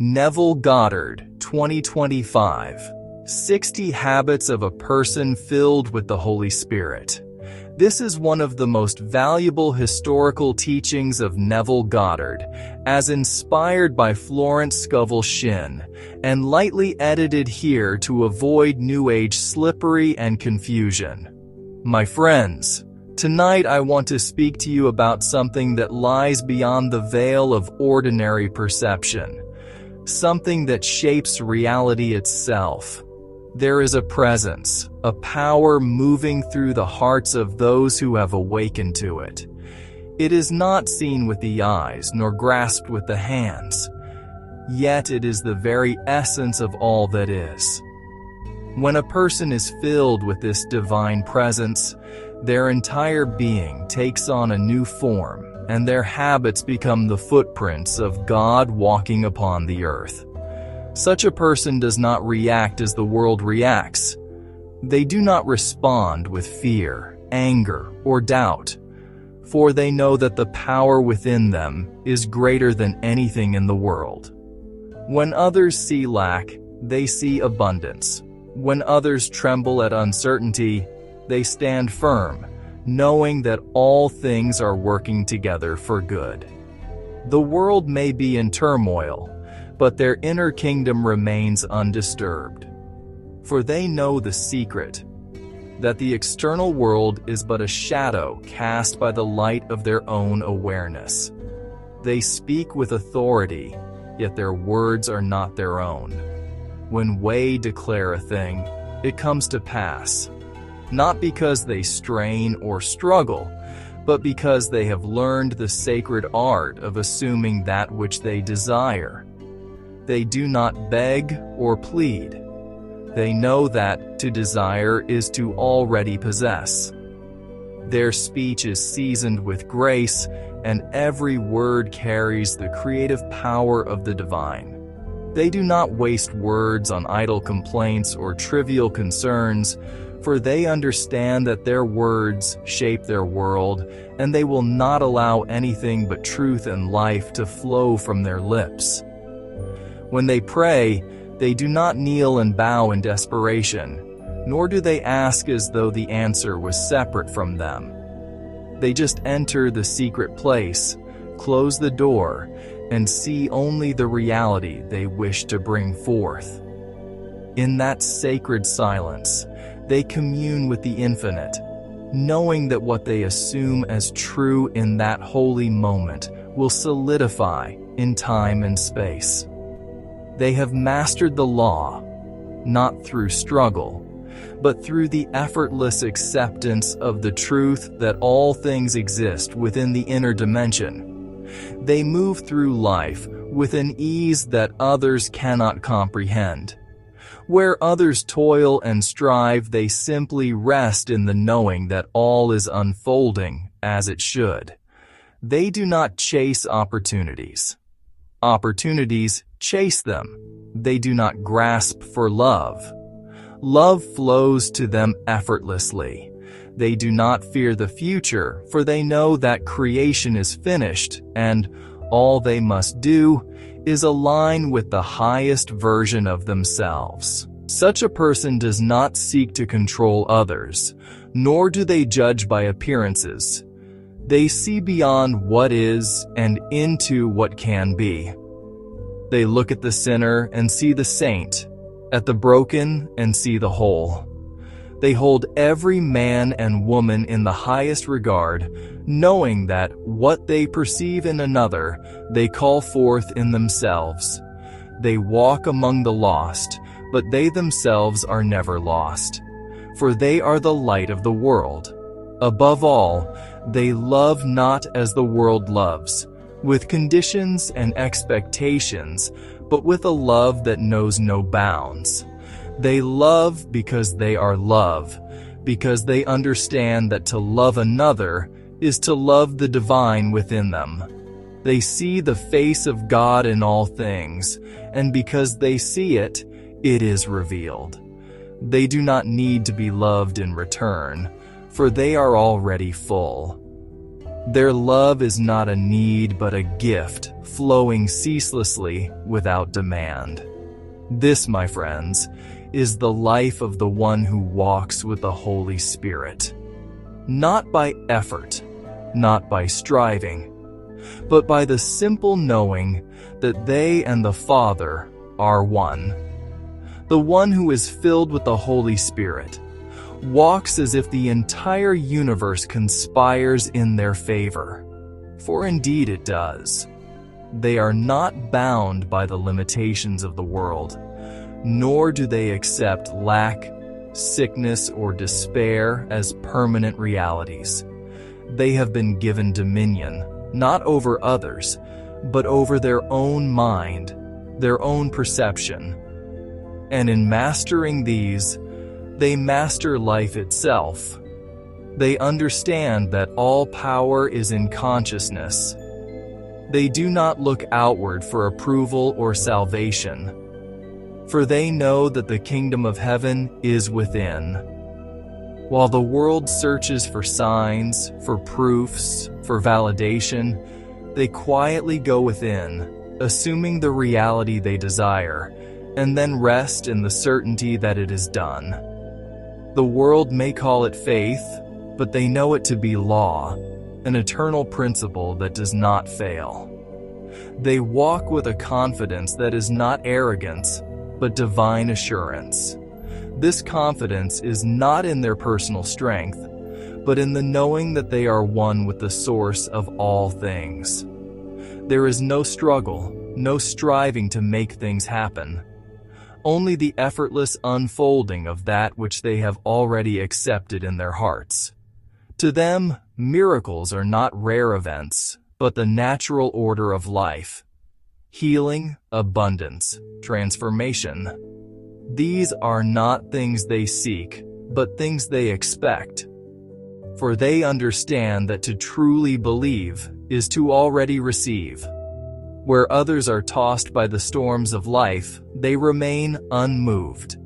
Neville Goddard, 2025. 60 Habits of a Person Filled with the Holy Spirit. This is one of the most valuable historical teachings of Neville Goddard, as inspired by Florence Scovel Shinn, and lightly edited here to avoid New Age slippery and confusion. My friends, tonight I want to speak to you about something that lies beyond the veil of ordinary perception, something that shapes reality itself. There is a presence, a power moving through the hearts of those who have awakened to it. It is not seen with the eyes nor grasped with the hands, yet it is the very essence of all that is. When a person is filled with this divine presence, their entire being takes on a new form, and their habits become the footprints of God walking upon the earth. Such a person does not react as the world reacts. They do not respond with fear, anger, or doubt, for they know that the power within them is greater than anything in the world. When others see lack, they see abundance. When others tremble at uncertainty, they stand firm, knowing that all things are working together for good. The world may be in turmoil, but their inner kingdom remains undisturbed. For they know the secret, that the external world is but a shadow cast by the light of their own awareness. They speak with authority, yet their words are not their own. When they declare a thing, it comes to pass, not because they strain or struggle, but because they have learned the sacred art of assuming that which they desire. They do not beg or plead. They know that to desire is to already possess. Their speech is seasoned with grace, and every word carries the creative power of the divine. They do not waste words on idle complaints or trivial concerns, for they understand that their words shape their world, and they will not allow anything but truth and life to flow from their lips. When they pray, they do not kneel and bow in desperation, nor do they ask as though the answer was separate from them. They just enter the secret place, close the door, and see only the reality they wish to bring forth. In that sacred silence, they commune with the infinite, knowing that what they assume as true in that holy moment will solidify in time and space. They have mastered the law, not through struggle, but through the effortless acceptance of the truth that all things exist within the inner dimension. They move through life with an ease that others cannot comprehend. Where others toil and strive, they simply rest in the knowing that all is unfolding as it should. They do not chase opportunities. Opportunities chase them. They do not grasp for love. Love flows to them effortlessly. They do not fear the future, for they know that creation is finished, and all they must do is align with the highest version of themselves. Such a person does not seek to control others, nor do they judge by appearances. They see beyond what is and into what can be. They look at the sinner and see the saint, at the broken and see the whole. They hold every man and woman in the highest regard, knowing that what they perceive in another, they call forth in themselves. They walk among the lost, but they themselves are never lost, for they are the light of the world. Above all, they love not as the world loves, with conditions and expectations, but with a love that knows no bounds. They love because they are love, because they understand that to love another is to love the divine within them. They see the face of God in all things, and because they see it, it is revealed. They do not need to be loved in return, for they are already full. Their love is not a need but a gift, flowing ceaselessly without demand. This, my friends, is the life of the one who walks with the Holy Spirit. Not by effort, not by striving, but by the simple knowing that they and the Father are one. The one who is filled with the Holy Spirit walks as if the entire universe conspires in their favor, for indeed it does. They are not bound by the limitations of the world, nor do they accept lack, sickness, or despair as permanent realities. They have been given dominion, not over others, but over their own mind, their own perception. And in mastering these, they master life itself. They understand that all power is in consciousness. They do not look outward for approval or salvation, for they know that the kingdom of heaven is within. While the world searches for signs, for proofs, for validation, they quietly go within, assuming the reality they desire, and then rest in the certainty that it is done. The world may call it faith, but they know it to be law, an eternal principle that does not fail. They walk with a confidence that is not arrogance, but divine assurance. This confidence is not in their personal strength, but in the knowing that they are one with the source of all things. There is no struggle, no striving to make things happen. Only the effortless unfolding of that which they have already accepted in their hearts. To them, miracles are not rare events, but the natural order of life. Healing, abundance, transformation. These are not things they seek, but things they expect. For they understand that to truly believe is to already receive. Where others are tossed by the storms of life, they remain unmoved.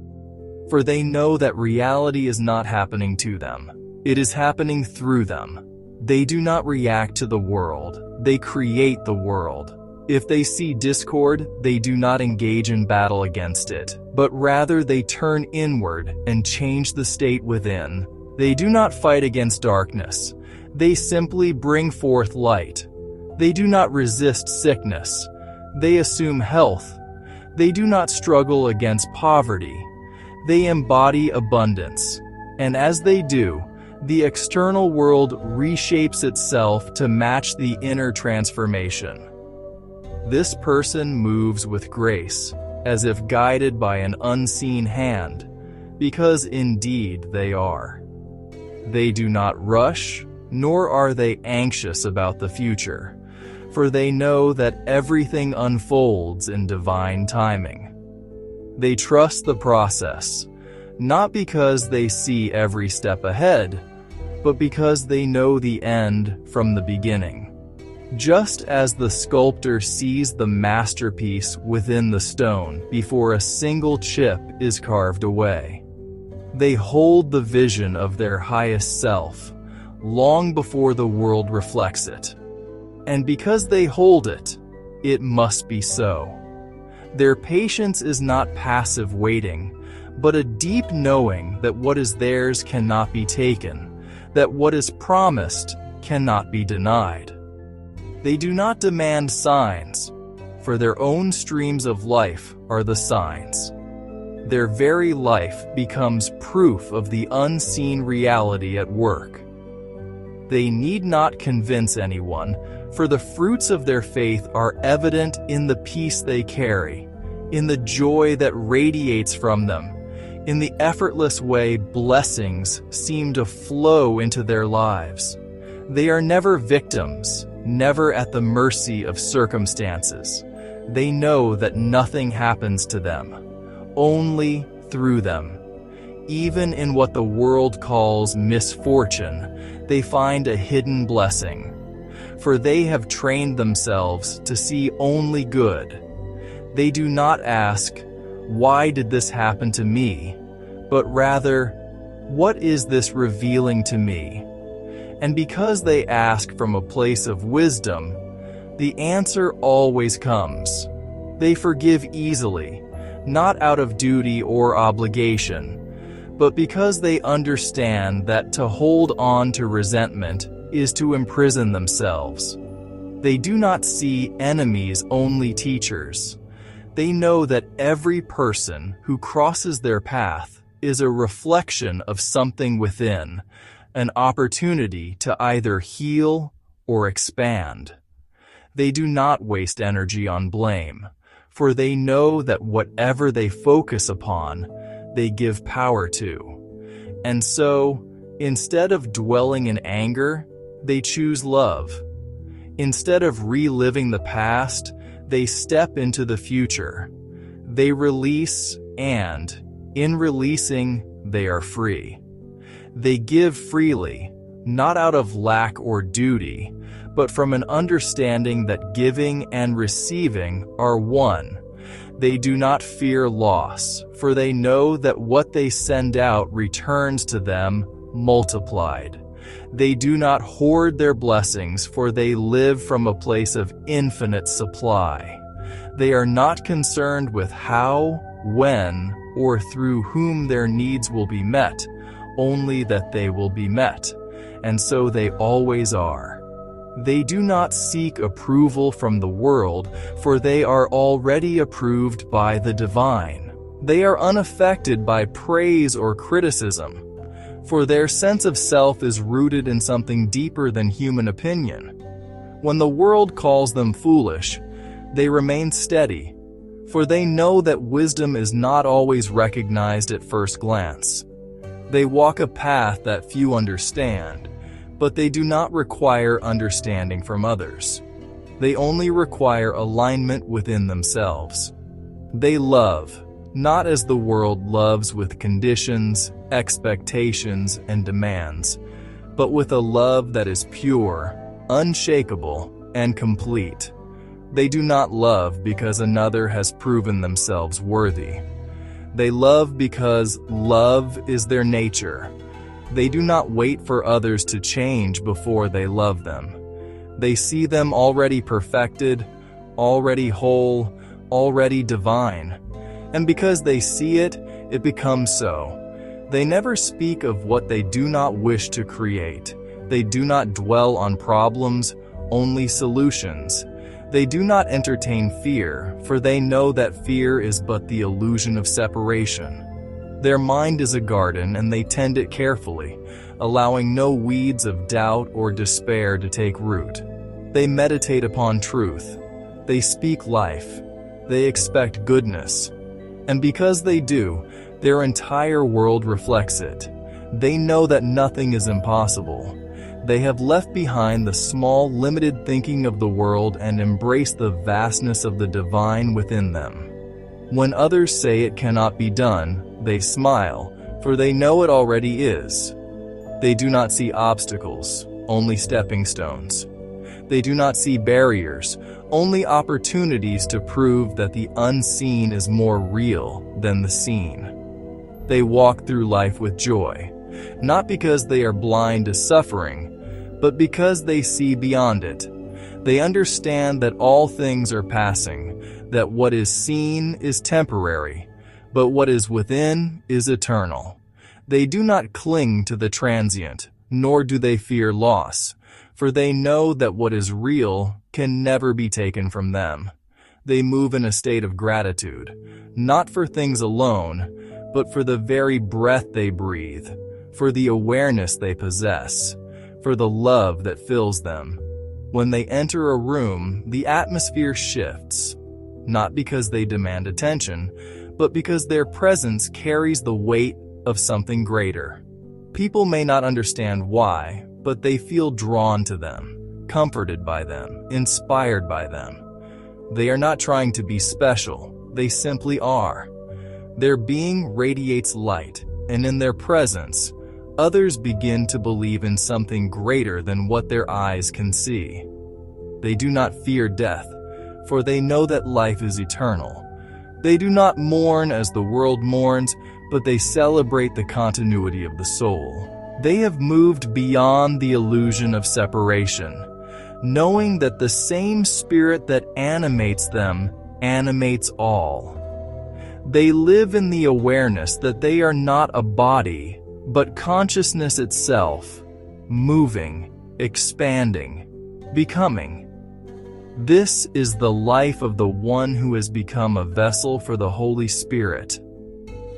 For they know that reality is not happening to them. It is happening through them. They do not react to the world. They create the world. If they see discord, they do not engage in battle against it, but rather they turn inward and change the state within. They do not fight against darkness. They simply bring forth light. They do not resist sickness. They assume health. They do not struggle against poverty. They embody abundance. And as they do, the external world reshapes itself to match the inner transformation. This person moves with grace, as if guided by an unseen hand, because indeed they are. They do not rush, nor are they anxious about the future, for they know that everything unfolds in divine timing. They trust the process, not because they see every step ahead, but because they know the end from the beginning. Just as the sculptor sees the masterpiece within the stone before a single chip is carved away, they hold the vision of their highest self long before the world reflects it. And because they hold it, it must be so. Their patience is not passive waiting, but a deep knowing that what is theirs cannot be taken, that what is promised cannot be denied. They do not demand signs, for their own streams of life are the signs. Their very life becomes proof of the unseen reality at work. They need not convince anyone, for the fruits of their faith are evident in the peace they carry, in the joy that radiates from them, in the effortless way blessings seem to flow into their lives. They are never victims, never at the mercy of circumstances. They know that nothing happens to them, only through them. Even in what the world calls misfortune, they find a hidden blessing. For they have trained themselves to see only good. They do not ask, "Why did this happen to me?" but rather, "What is this revealing to me?" And because they ask from a place of wisdom, the answer always comes. They forgive easily, not out of duty or obligation, but because they understand that to hold on to resentment is to imprison themselves. They do not see enemies, only teachers. They know that every person who crosses their path is a reflection of something within, an opportunity to either heal or expand. They do not waste energy on blame, for they know that whatever they focus upon, they give power to. And so, instead of dwelling in anger, they choose love. Instead of reliving the past, they step into the future. They release, and, in releasing, they are free. They give freely, not out of lack or duty, but from an understanding that giving and receiving are one. They do not fear loss, for they know that what they send out returns to them multiplied. They do not hoard their blessings, for they live from a place of infinite supply. They are not concerned with how, when, or through whom their needs will be met, only that they will be met, and so they always are. They do not seek approval from the world, for they are already approved by the divine. They are unaffected by praise or criticism, for their sense of self is rooted in something deeper than human opinion. When the world calls them foolish, they remain steady, for they know that wisdom is not always recognized at first glance. They walk a path that few understand, but they do not require understanding from others. They only require alignment within themselves. They love, not as the world loves, with conditions, expectations, and demands, but with a love that is pure, unshakable, and complete. They do not love because another has proven themselves worthy. They love because love is their nature. They do not wait for others to change before they love them. They see them already perfected, already whole, already divine. And because they see it, it becomes so. They never speak of what they do not wish to create. They do not dwell on problems, only solutions. They do not entertain fear, for they know that fear is but the illusion of separation. Their mind is a garden, and they tend it carefully, allowing no weeds of doubt or despair to take root. They meditate upon truth. They speak life. They expect goodness. And because they do, their entire world reflects it. They know that nothing is impossible. They have left behind the small, limited thinking of the world and embraced the vastness of the divine within them. When others say it cannot be done, they smile, for they know it already is. They do not see obstacles, only stepping stones. They do not see barriers, only opportunities to prove that the unseen is more real than the seen. They walk through life with joy, not because they are blind to suffering, but because they see beyond it. They understand that all things are passing, that what is seen is temporary, but what is within is eternal. They do not cling to the transient, nor do they fear loss, for they know that what is real can never be taken from them. They move in a state of gratitude, not for things alone, but for the very breath they breathe, for the awareness they possess, for the love that fills them. When they enter a room, the atmosphere shifts, not because they demand attention, but because their presence carries the weight of something greater. People may not understand why, but they feel drawn to them, comforted by them, inspired by them. They are not trying to be special, they simply are. Their being radiates light, and in their presence, others begin to believe in something greater than what their eyes can see. They do not fear death, for they know that life is eternal. They do not mourn as the world mourns, but they celebrate the continuity of the soul. They have moved beyond the illusion of separation, knowing that the same spirit that animates them animates all. They live in the awareness that they are not a body, but consciousness itself, moving, expanding, becoming. This is the life of the one who has become a vessel for the Holy Spirit,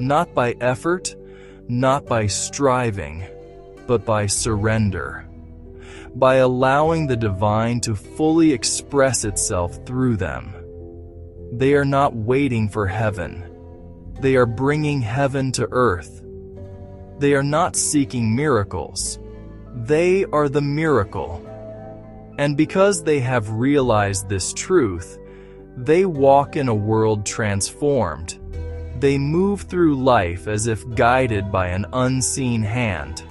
not by effort, not by striving, but by surrender, by allowing the divine to fully express itself through them. They are not waiting for heaven. They are bringing heaven to earth. They are not seeking miracles. They are the miracle. And because they have realized this truth, they walk in a world transformed. They move through life as if guided by an unseen hand.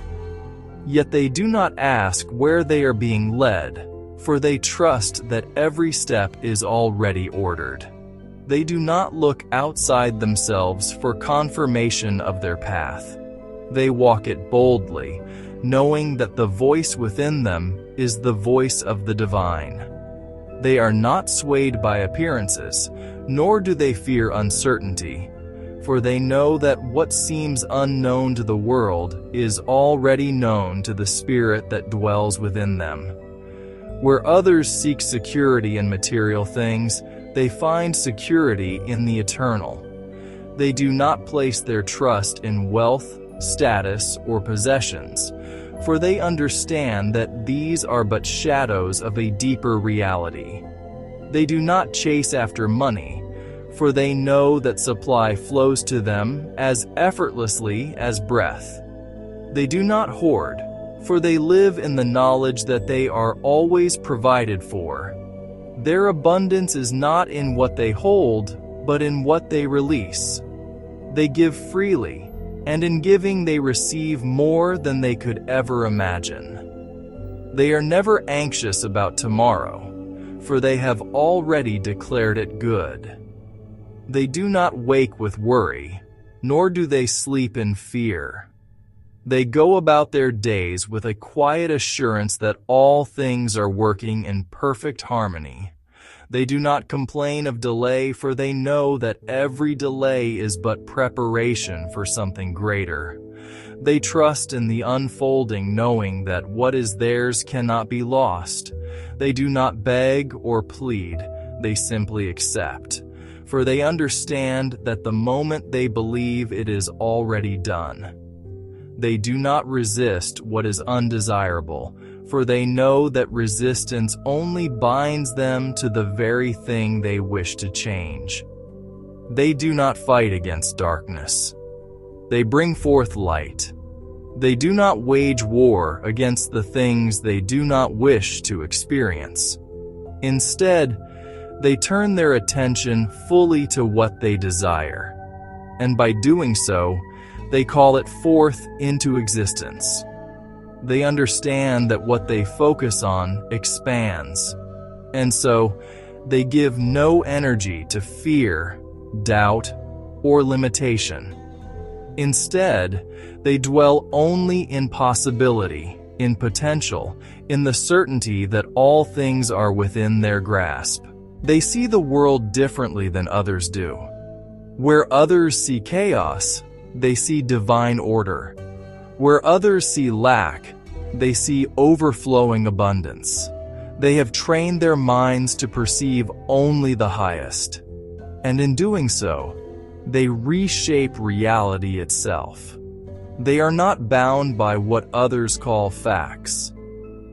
Yet they do not ask where they are being led, for they trust that every step is already ordered. They do not look outside themselves for confirmation of their path. They walk it boldly, knowing that the voice within them is the voice of the divine. They are not swayed by appearances, nor do they fear uncertainty, for they know that what seems unknown to the world is already known to the Spirit that dwells within them. Where others seek security in material things, they find security in the eternal. They do not place their trust in wealth, status, or possessions, for they understand that these are but shadows of a deeper reality. They do not chase after money, for they know that supply flows to them as effortlessly as breath. They do not hoard, for they live in the knowledge that they are always provided for. Their abundance is not in what they hold, but in what they release. They give freely, and in giving they receive more than they could ever imagine. They are never anxious about tomorrow, for they have already declared it good. They do not wake with worry, nor do they sleep in fear. They go about their days with a quiet assurance that all things are working in perfect harmony. They do not complain of delay, for they know that every delay is but preparation for something greater. They trust in the unfolding, knowing that what is theirs cannot be lost. They do not beg or plead, they simply accept, for they understand that the moment they believe it is already done. They do not resist what is undesirable, for they know that resistance only binds them to the very thing they wish to change. They do not fight against darkness. They bring forth light. They do not wage war against the things they do not wish to experience. Instead, they turn their attention fully to what they desire, and by doing so, they call it forth into existence. They understand that what they focus on expands, and so they give no energy to fear, doubt, or limitation. Instead, they dwell only in possibility, in potential, in the certainty that all things are within their grasp. They see the world differently than others do. Where others see chaos, they see divine order. Where others see lack, they see overflowing abundance. They have trained their minds to perceive only the highest, and in doing so, they reshape reality itself. They are not bound by what others call facts,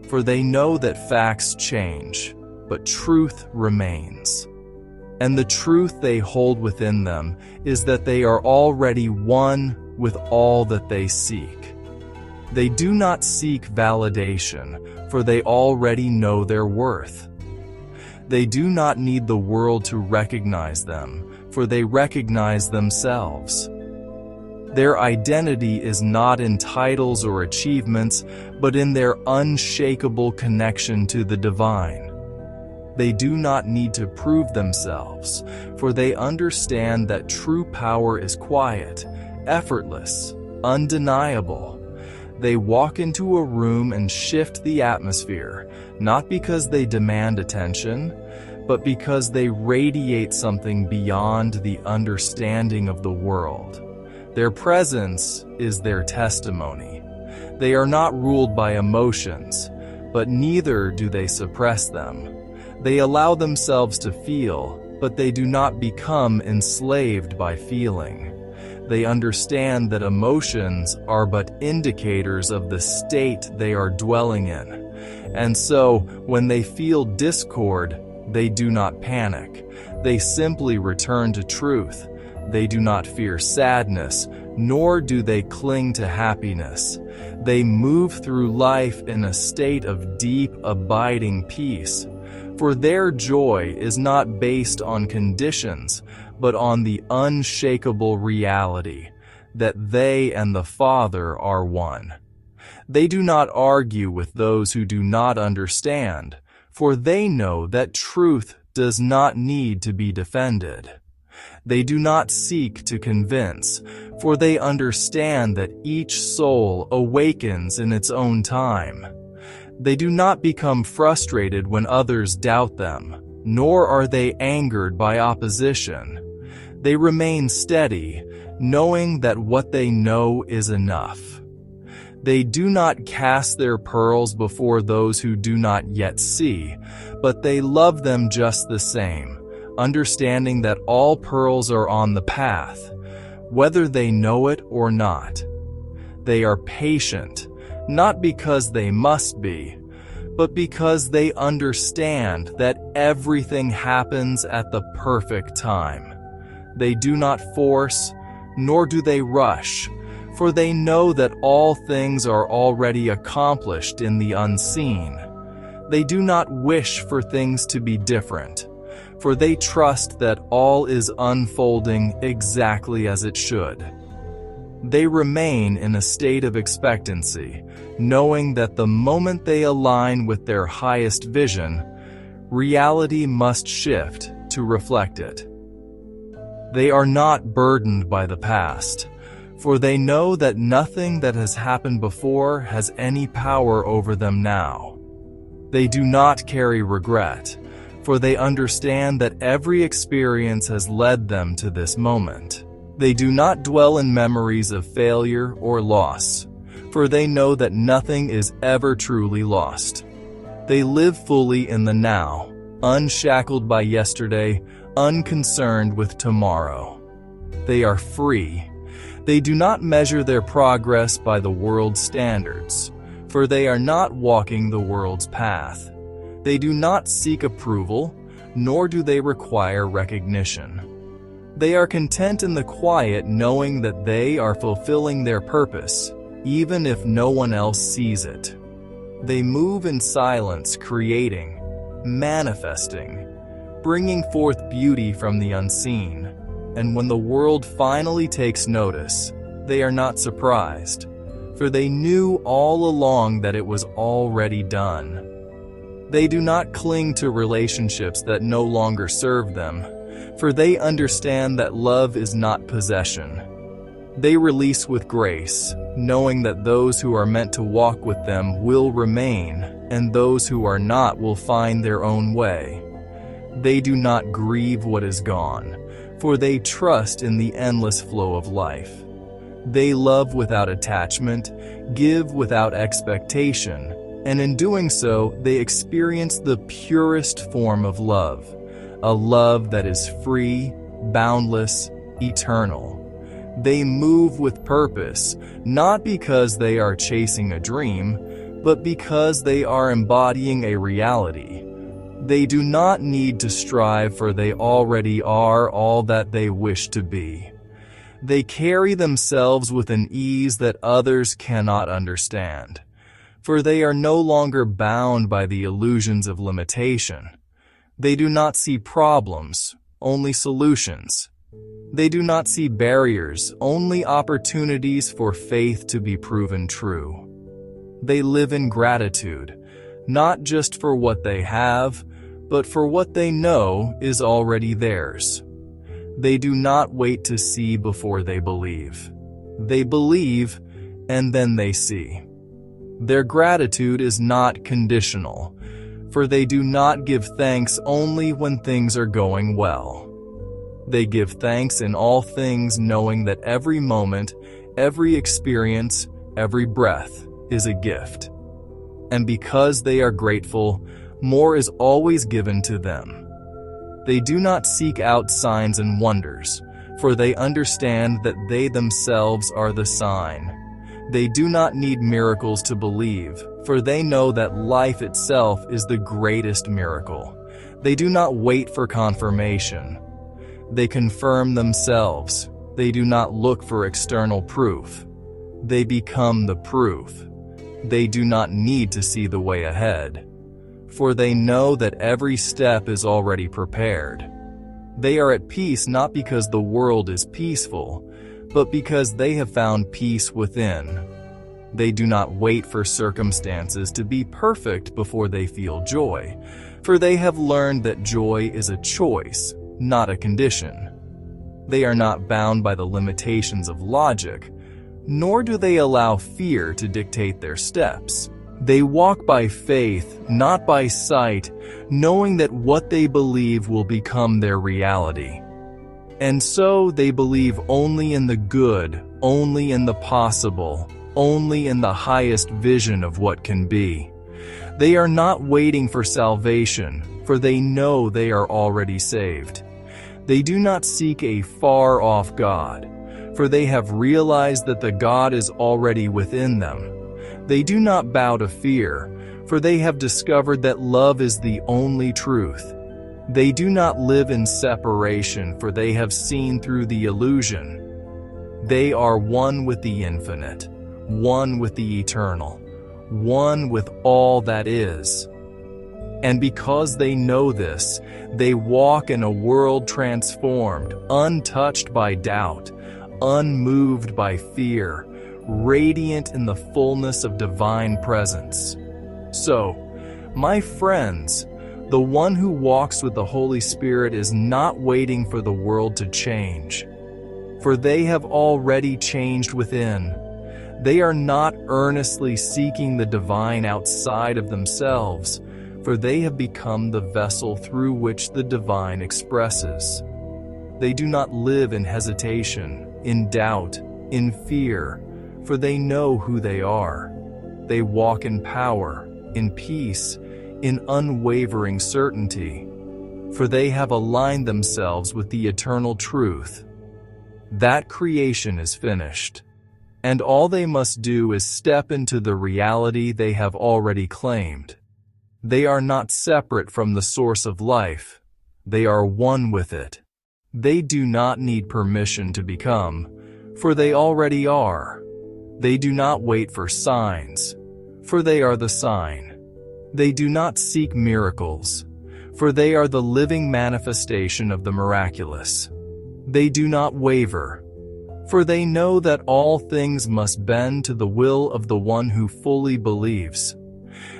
for they know that facts change, but truth remains. And the truth they hold within them is that they are already one with all that they seek. They do not seek validation, for they already know their worth. They do not need the world to recognize them, for they recognize themselves. Their identity is not in titles or achievements, but in their unshakable connection to the divine. They do not need to prove themselves, for they understand that true power is quiet, effortless, undeniable. They walk into a room and shift the atmosphere, not because they demand attention, but because they radiate something beyond the understanding of the world. Their presence is their testimony. They are not ruled by emotions, but neither do they suppress them. They allow themselves to feel, but they do not become enslaved by feeling. They understand that emotions are but indicators of the state they are dwelling in. And so, when they feel discord, they do not panic. They simply return to truth. They do not fear sadness, nor do they cling to happiness. They move through life in a state of deep, abiding peace. For their joy is not based on conditions, but on the unshakable reality that they and the Father are one. They do not argue with those who do not understand, for they know that truth does not need to be defended. They do not seek to convince, for they understand that each soul awakens in its own time. They do not become frustrated when others doubt them, nor are they angered by opposition. They remain steady, knowing that what they know is enough. They do not cast their pearls before those who do not yet see, but they love them just the same, understanding that all pearls are on the path, whether they know it or not. They are patient, not because they must be, but because they understand that everything happens at the perfect time. They do not force, nor do they rush, for they know that all things are already accomplished in the unseen. They do not wish for things to be different, for they trust that all is unfolding exactly as it should. They remain in a state of expectancy, knowing that the moment they align with their highest vision, reality must shift to reflect it. They are not burdened by the past, for they know that nothing that has happened before has any power over them now. They do not carry regret, for they understand that every experience has led them to this moment. They do not dwell in memories of failure or loss, for they know that nothing is ever truly lost. They live fully in the now, unshackled by yesterday, unconcerned with tomorrow. They are free. They do not measure their progress by the world's standards, for they are not walking the world's path. They do not seek approval, nor do they require recognition. They are content in the quiet, knowing that they are fulfilling their purpose, even if no one else sees it. They move in silence, creating, manifesting, bringing forth beauty from the unseen. And when the world finally takes notice, they are not surprised, for they knew all along that it was already done. They do not cling to relationships that no longer serve them, for they understand that love is not possession. They release with grace, knowing that those who are meant to walk with them will remain, and those who are not will find their own way. They do not grieve what is gone, for they trust in the endless flow of life. They love without attachment, give without expectation, and in doing so, they experience the purest form of love, a love that is free, boundless, eternal. They move with purpose, not because they are chasing a dream, but because they are embodying a reality. They do not need to strive, for they already are all that they wish to be. They carry themselves with an ease that others cannot understand, for they are no longer bound by the illusions of limitation. They do not see problems, only solutions. They do not see barriers, only opportunities for faith to be proven true. They live in gratitude, not just for what they have, but for what they know is already theirs. They do not wait to see before they believe. They believe, and then they see. Their gratitude is not conditional, for they do not give thanks only when things are going well. They give thanks in all things, knowing that every moment, every experience, every breath is a gift. And because they are grateful, more is always given to them. They do not seek out signs and wonders, for they understand that they themselves are the sign. They do not need miracles to believe, for they know that life itself is the greatest miracle. They do not wait for confirmation. They confirm themselves. They do not look for external proof. They become the proof. They do not need to see the way ahead, for they know that every step is already prepared. They are at peace not because the world is peaceful, but because they have found peace within. They do not wait for circumstances to be perfect before they feel joy, for they have learned that joy is a choice, not a condition. They are not bound by the limitations of logic, nor do they allow fear to dictate their steps. They walk by faith, not by sight, knowing that what they believe will become their reality. And so they believe only in the good, only in the possible, only in the highest vision of what can be. They are not waiting for salvation, for they know they are already saved. They do not seek a far-off God, for they have realized that the God is already within them. They do not bow to fear, for they have discovered that love is the only truth. They do not live in separation, for they have seen through the illusion. They are one with the infinite, one with the eternal, one with all that is. And because they know this, they walk in a world transformed, untouched by doubt, unmoved by fear, radiant in the fullness of divine presence. So, my friends, the one who walks with the Holy Spirit is not waiting for the world to change, for they have already changed within. They are not earnestly seeking the divine outside of themselves, for they have become the vessel through which the divine expresses. They do not live in hesitation, in doubt, in fear, for they know who they are. They walk in power, in peace, in unwavering certainty, for they have aligned themselves with the eternal truth. That creation is finished, and all they must do is step into the reality they have already claimed. They are not separate from the source of life. They are one with it. They do not need permission to become, for they already are. They do not wait for signs, for they are the sign. They do not seek miracles, for they are the living manifestation of the miraculous. They do not waver, for they know that all things must bend to the will of the one who fully believes.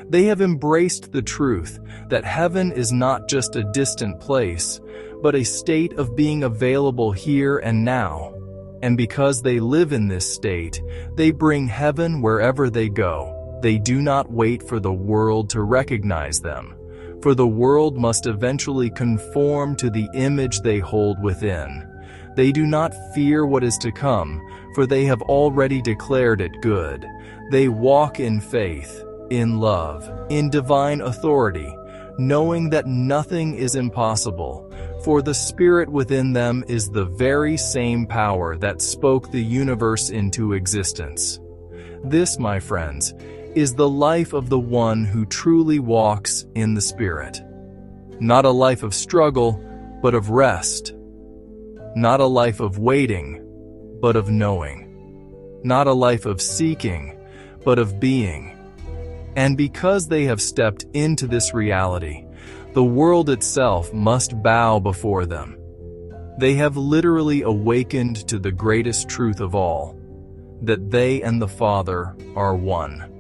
They have embraced the truth that heaven is not just a distant place, but a state of being available here and now. And because they live in this state, they bring heaven wherever they go. They do not wait for the world to recognize them, for the world must eventually conform to the image they hold within. They do not fear what is to come, for they have already declared it good. They walk in faith, in love, in divine authority, knowing that nothing is impossible, for the Spirit within them is the very same power that spoke the universe into existence. This, my friends, is the life of the one who truly walks in the Spirit. Not a life of struggle, but of rest. Not a life of waiting, but of knowing. Not a life of seeking, but of being. And because they have stepped into this reality, the world itself must bow before them. They have literally awakened to the greatest truth of all, that they and the Father are one.